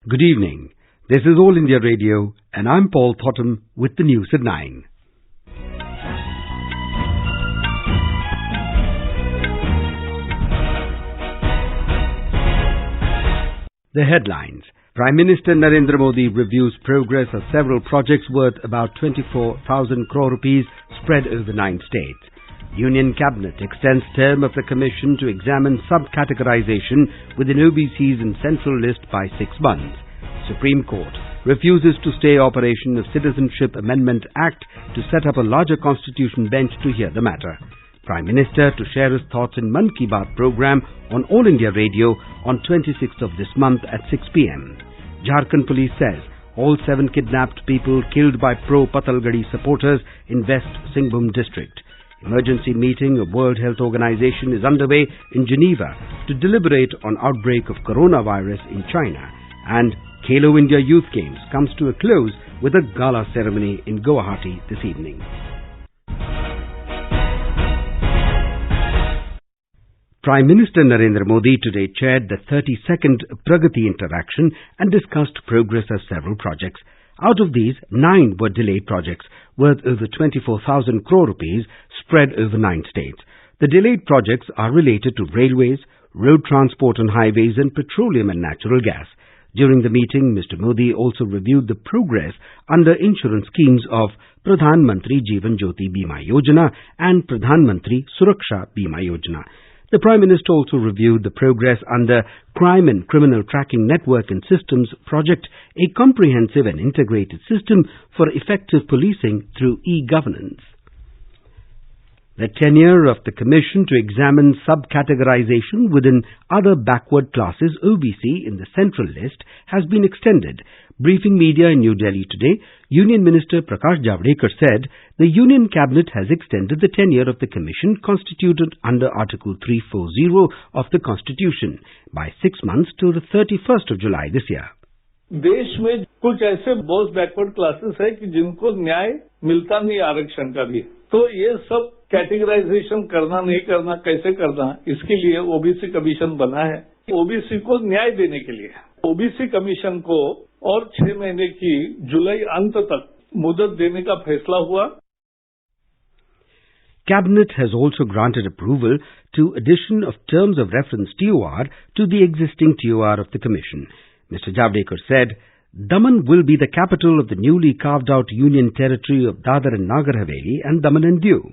Good evening. This is All India Radio and I'm Paul Thottam with the news at 9. The headlines. Prime Minister Narendra Modi reviews progress of several projects worth about 24,000 crore rupees spread over 9 states. Union Cabinet extends term of the Commission to examine sub-categorization within OBCs in Central List by 6 months. Supreme Court refuses to stay operation of Citizenship Amendment Act to set up a larger constitution bench to hear the matter. Prime Minister to share his thoughts in Mann Ki Baat program on All India Radio on 26th of this month at 6 p.m. Jharkhand Police says all 7 kidnapped people killed by pro-Patalgadi supporters in West Singhbhum district. Emergency meeting of World Health Organization is underway in Geneva to deliberate on outbreak of coronavirus in China. And Khelo India Youth Games comes to a close with a gala ceremony in Guwahati this evening. Prime Minister Narendra Modi today chaired the 32nd Pragati Interaction and discussed progress of several projects. Out of these, 9 were delayed projects worth over 24,000 crore rupees spread over 9 states. The delayed projects are related to railways, road transport and highways and petroleum and natural gas. During the meeting, Mr. Modi also reviewed the progress under insurance schemes of Pradhan Mantri Jeevan Jyoti Bima Yojana and Pradhan Mantri Suraksha Bima Yojana. The Prime Minister also reviewed the progress under Crime and Criminal Tracking Network and Systems Project, a comprehensive and integrated system for effective policing through e-governance. The tenure of the Commission to examine sub-categorization within other backward classes OBC in the Central List has been extended. Briefing media in New Delhi today, Union Minister Prakash Javadekar said the Union Cabinet has extended the tenure of the Commission constituted under Article 340 of the Constitution by 6 months to the 31st of July this year. देश में कुछ ऐसे बहुत backward classes है कि जिनको न्याय मिलता नहीं आरक्षण का भी, तो ये सब कैटेगराइजेशन करना नहीं करना कैसे करना, इसके लिए ओबीसी कमीशन बना है। ओबीसी को न्याय देने के लिए ओबीसी कमीशन को और 6 महीने की जुलाई अंत तक मुदत देने का फैसला हुआ। Cabinet has also granted approval to addition of terms of reference TOR to the existing TOR of the Commission. Mr. Javadekar said, Daman will be the capital of the newly carved out Union Territory of Dadar and Nagar Haveli and Daman and Diu.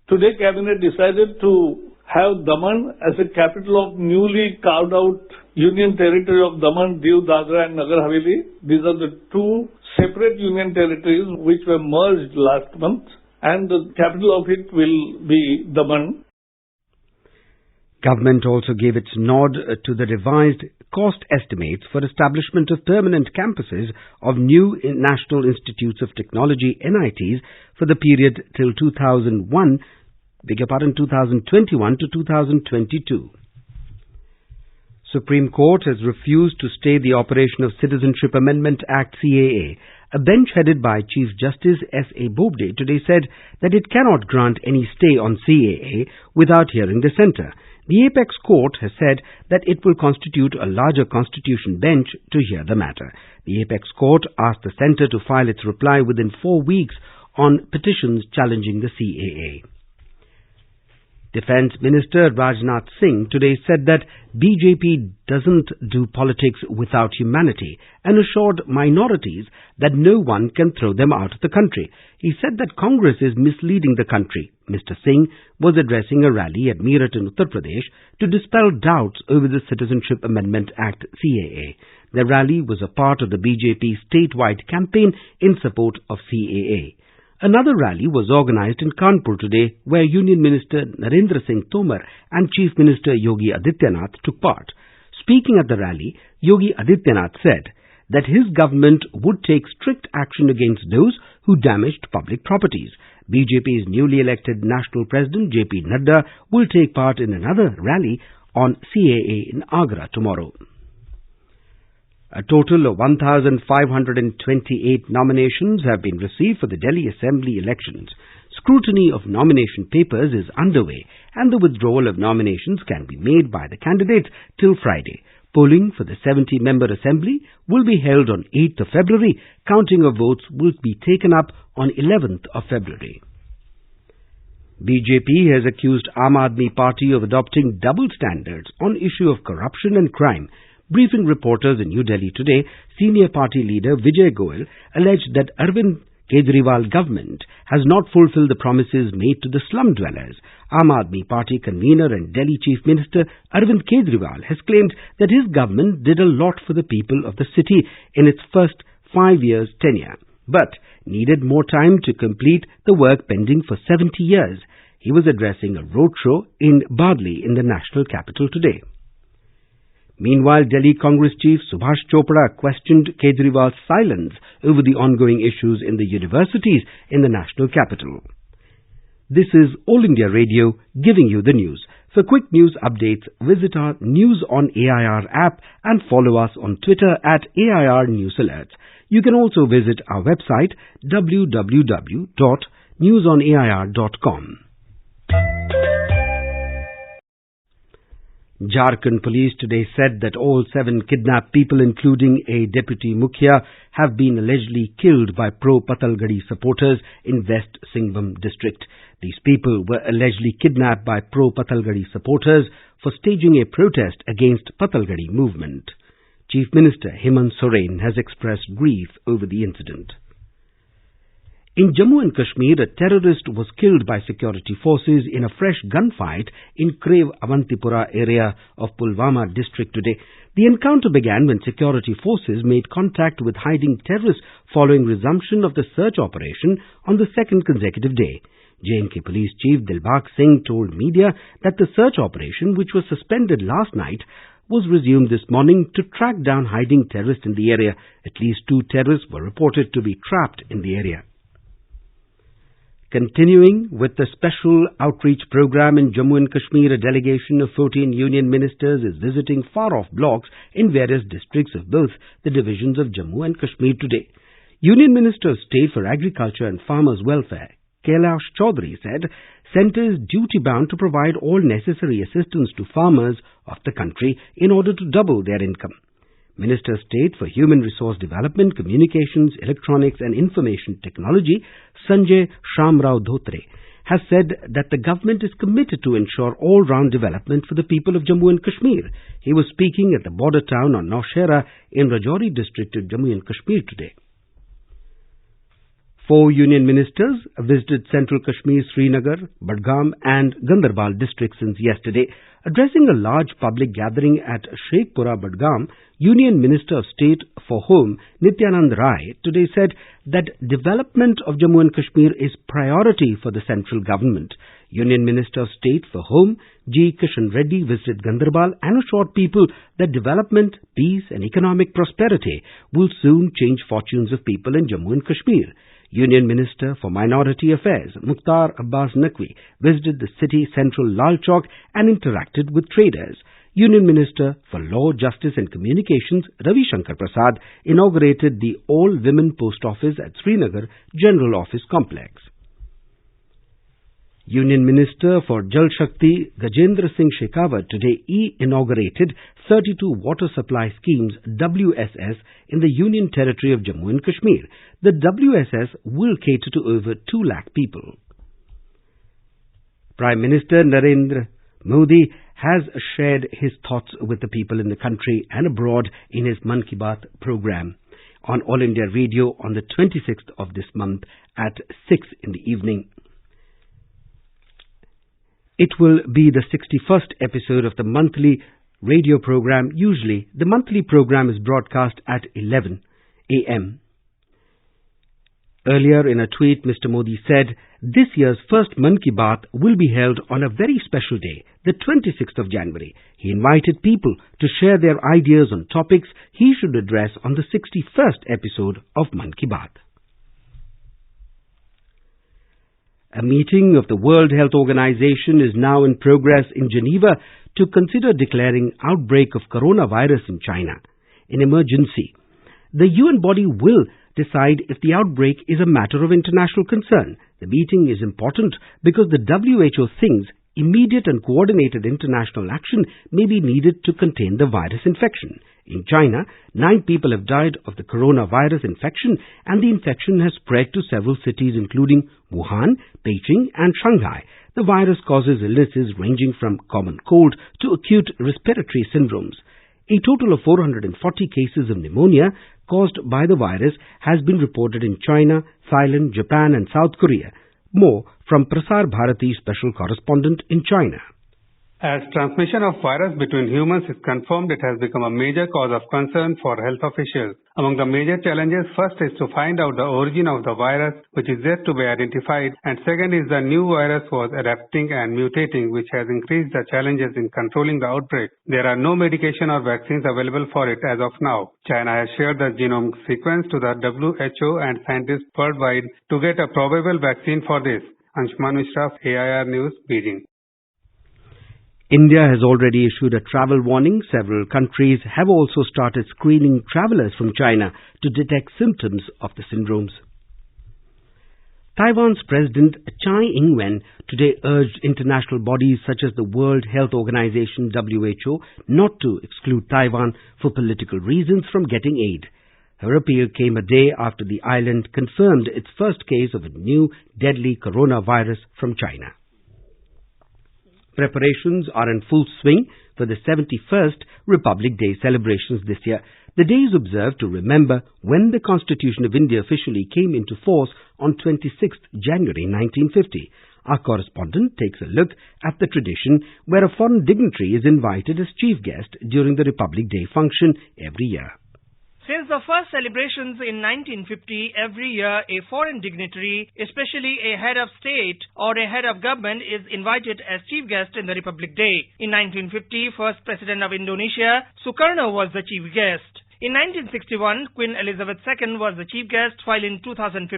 Today Cabinet decided to have Daman as a capital of newly carved out Union Territory of Daman, Diu, Dadra and Nagar Haveli. These are the 2 separate Union Territories which were merged last month, and the capital of it will be Daman. Government also gave its nod to the revised cost estimates for establishment of permanent campuses of new National Institutes of Technology NITs for the period till 2021 to 2022. Supreme Court has refused to stay the operation of Citizenship Amendment Act CAA. A bench headed by Chief Justice S.A. Bobde today said that it cannot grant any stay on CAA without hearing the centre. The Apex Court has said that it will constitute a larger constitution bench to hear the matter. The Apex Court asked the centre to file its reply within 4 weeks on petitions challenging the CAA. Defence Minister Rajnath Singh today said that BJP doesn't do politics without humanity and assured minorities that no one can throw them out of the country. He said that Congress is misleading the country. Mr. Singh was addressing a rally at Meerut in Uttar Pradesh to dispel doubts over the Citizenship Amendment Act CAA. The rally was a part of the BJP statewide campaign in support of CAA. Another rally was organized in Kanpur today where Union Minister Narendra Singh Tomar and Chief Minister Yogi Adityanath took part. Speaking at the rally, Yogi Adityanath said that his government would take strict action against those who damaged public properties. BJP's newly elected National President JP Nadda will take part in another rally on CAA in Agra tomorrow. A total of 1,528 nominations have been received for the Delhi Assembly elections. Scrutiny of nomination papers is underway and the withdrawal of nominations can be made by the candidates till Friday. Polling for the 70-member assembly will be held on 8th of February. Counting of votes will be taken up on 11th of February. BJP has accused Aam Aadmi Party of adopting double standards on issue of corruption and crime. Briefing reporters in New Delhi today, senior party leader Vijay Goel alleged that Arvind Kejriwal government has not fulfilled the promises made to the slum dwellers. Aam Aadmi Party convener and Delhi Chief Minister Arvind Kejriwal has claimed that his government did a lot for the people of the city in its first 5 years tenure, but needed more time to complete the work pending for 70 years. He was addressing a roadshow in Badli in the national capital today. Meanwhile, Delhi Congress Chief Subhash Chopra questioned Kejriwal's silence over the ongoing issues in the universities in the national capital. This is All India Radio giving you the news. For quick news updates, visit our News on AIR app and follow us on Twitter at AIR News Alerts. You can also visit our website www.newsonair.com. Jharkhand police today said that all 7 kidnapped people, including a deputy Mukhya, have been allegedly killed by pro-Patalgadi supporters in West Singhbhum district. These people were allegedly kidnapped by pro-Patalgadi supporters for staging a protest against Patalgadi movement. Chief Minister Hemant Soren has expressed grief over the incident. In Jammu and Kashmir, a terrorist was killed by security forces in a fresh gunfight in Krev Avantipura area of Pulwama district today. The encounter began when security forces made contact with hiding terrorists following resumption of the search operation on the second consecutive day. J&K Police Chief Dilbag Singh told media that the search operation, which was suspended last night, was resumed this morning to track down hiding terrorists in the area. At least 2 terrorists were reported to be trapped in the area. Continuing with the special outreach program in Jammu and Kashmir, a delegation of 14 union ministers is visiting far-off blocks in various districts of both the divisions of Jammu and Kashmir today. Union Minister of State for Agriculture and Farmers' Welfare, Kailash Chaudhary, said Centre is duty-bound to provide all necessary assistance to farmers of the country in order to double their income. Minister of State for Human Resource Development, Communications, Electronics and Information Technology, Sanjay Shamrao Dhotre, has said that the government is committed to ensure all-round development for the people of Jammu and Kashmir. He was speaking at the border town of Naushera in Rajouri district of Jammu and Kashmir today. 4 union ministers visited Central Kashmir, Srinagar, Budgam and Ganderbal districts since yesterday. Addressing a large public gathering at Sheikhpura, Budgam, Union Minister of State for Home Nityanand Rai today said that development of Jammu and Kashmir is priority for the central government. Union Minister of State for Home G. Kishan Reddy visited Ganderbal and assured people that development, peace and economic prosperity will soon change fortunes of people in Jammu and Kashmir. Union Minister for Minority Affairs Mukhtar Abbas Naqvi visited the city central Lal Chowk and interacted with traders. Union Minister for Law, Justice and Communications Ravi Shankar Prasad inaugurated the all-women post office at Srinagar General Office Complex. Union Minister for Jal Shakti Gajendra Singh Shekhawat today inaugurated 32 water supply schemes WSS in the Union Territory of Jammu and Kashmir. The WSS will cater to over 2 lakh people. Prime Minister Narendra Modi has shared his thoughts with the people in the country and abroad in his Mann Ki Baat program on All India Radio on the 26th of this month at 6 in the evening. It will be the 61st episode of the monthly radio program. Usually, the monthly program is broadcast at 11 a.m. Earlier in a tweet, Mr. Modi said, this year's first Mann Ki Baat will be held on a very special day, the 26th of January. He invited people to share their ideas on topics he should address on the 61st episode of Mann Ki Baat. A meeting of the World Health Organization is now in progress in Geneva to consider declaring outbreak of coronavirus in China an emergency. The UN body will decide if the outbreak is a matter of international concern. The meeting is important because the WHO thinks immediate and coordinated international action may be needed to contain the virus infection. In China, 9 people have died of the coronavirus infection, and the infection has spread to several cities including Wuhan, Beijing and Shanghai. The virus causes illnesses ranging from common cold to acute respiratory syndromes. A total of 440 cases of pneumonia caused by the virus has been reported in China, Thailand, Japan and South Korea. More from Prasar Bharati special correspondent in China. As transmission of virus between humans is confirmed, it has become a major cause of concern for health officials. Among the major challenges, first is to find out the origin of the virus, which is yet to be identified, and second is the new virus was adapting and mutating, which has increased the challenges in controlling the outbreak. There are no medication or vaccines available for it as of now. China has shared the genome sequence to the WHO and scientists worldwide to get a probable vaccine for this. Anshuman Mishra, AIR News, Beijing. India has already issued a travel warning. Several countries have also started screening travellers from China to detect symptoms of the syndromes. Taiwan's President Tsai Ing-wen today urged international bodies such as the World Health Organization WHO not to exclude Taiwan for political reasons from getting aid. Her appeal came a day after the island confirmed its first case of a new deadly coronavirus from China. Preparations are in full swing for the 71st Republic Day celebrations this year. The day is observed to remember when the Constitution of India officially came into force on 26th January 1950. Our correspondent takes a look at the tradition where a foreign dignitary is invited as chief guest during the Republic Day function every year. Since the first celebrations in 1950, every year a foreign dignitary, especially a head of state or a head of government, is invited as chief guest in the Republic Day. In 1950, first President of Indonesia, Sukarno, was the chief guest. In 1961, Queen Elizabeth II was the chief guest, while in 2015,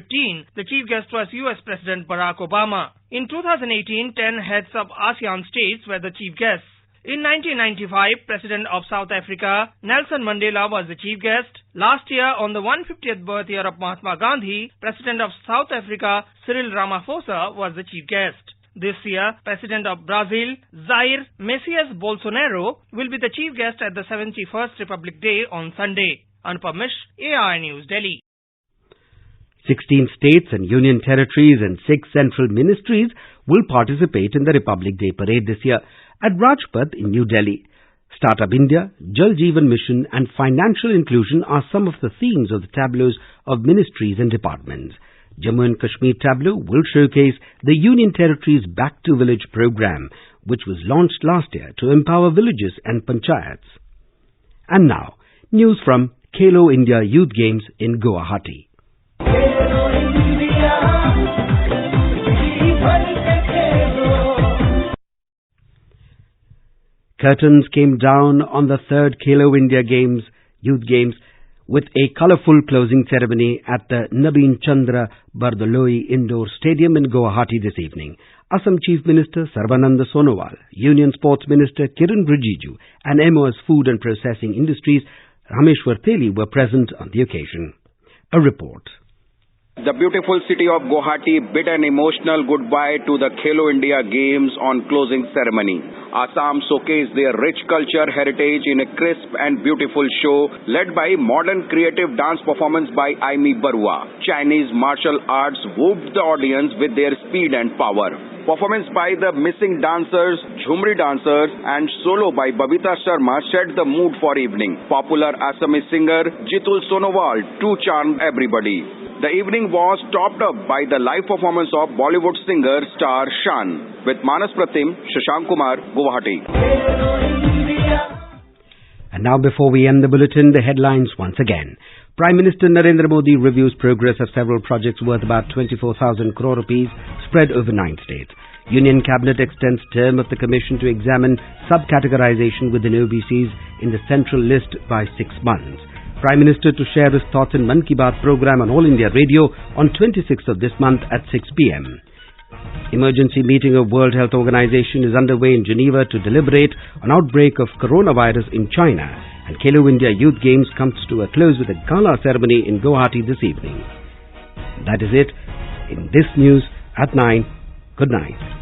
the chief guest was US President Barack Obama. In 2018, 10 heads of ASEAN states were the chief guests. In 1995, President of South Africa, Nelson Mandela, was the chief guest. Last year, on the 150th birth year of Mahatma Gandhi, President of South Africa, Cyril Ramaphosa, was the chief guest. This year, President of Brazil, Jair Messias Bolsonaro, will be the chief guest at the 71st Republic Day on Sunday. Anupam Mishra, AIR News, Delhi. 16 states and union territories and 6 central ministries will participate in the Republic Day parade this year at Rajpath in New Delhi. Startup India, Jal Jeevan Mission and financial inclusion are some of the themes of the tableaus of ministries and departments. Jammu and Kashmir tableau will showcase the Union Territory's Back to Village program, which was launched last year to empower villages and panchayats. And now, news from Khelo India Youth Games in Guwahati. Curtains came down on the third Khelo India Youth Games, with a colourful closing ceremony at the Nabin Chandra Bardoloi Indoor Stadium in Guwahati this evening. Assam Chief Minister Sarbananda Sonowal, Union Sports Minister Kiran Rijiju and MOS Food and Processing Industries Rameshwar Theli were present on the occasion. A report. The beautiful city of Guwahati bid an emotional goodbye to the Khelo India Games on closing ceremony. Assam showcased their rich culture heritage in a crisp and beautiful show led by modern creative dance performance by Aimi Barua. Chinese martial arts whooped the audience with their speed and power. Performance by the missing dancers, Jhumri dancers and solo by Babita Sharma set the mood for evening. Popular Assamese singer Jitul Sonowal too charmed everybody. The evening was topped up by the live performance of Bollywood singer star Shan. With Manas Pratim, Shashank Kumar, Guwahati. And now before we end the bulletin, the headlines once again. Prime Minister Narendra Modi reviews progress of several projects worth about 24,000 crore rupees spread over 9 states. Union Cabinet extends term of the Commission to examine subcategorization within OBCs in the central list by 6 months. Prime Minister to share his thoughts in Mann Ki Baat program on All India Radio on 26th of this month at 6 p.m. Emergency meeting of World Health Organization is underway in Geneva to deliberate on outbreak of coronavirus in China. And Khelo India Youth Games comes to a close with a gala ceremony in Guwahati this evening. That is it in this news at 9. Good night.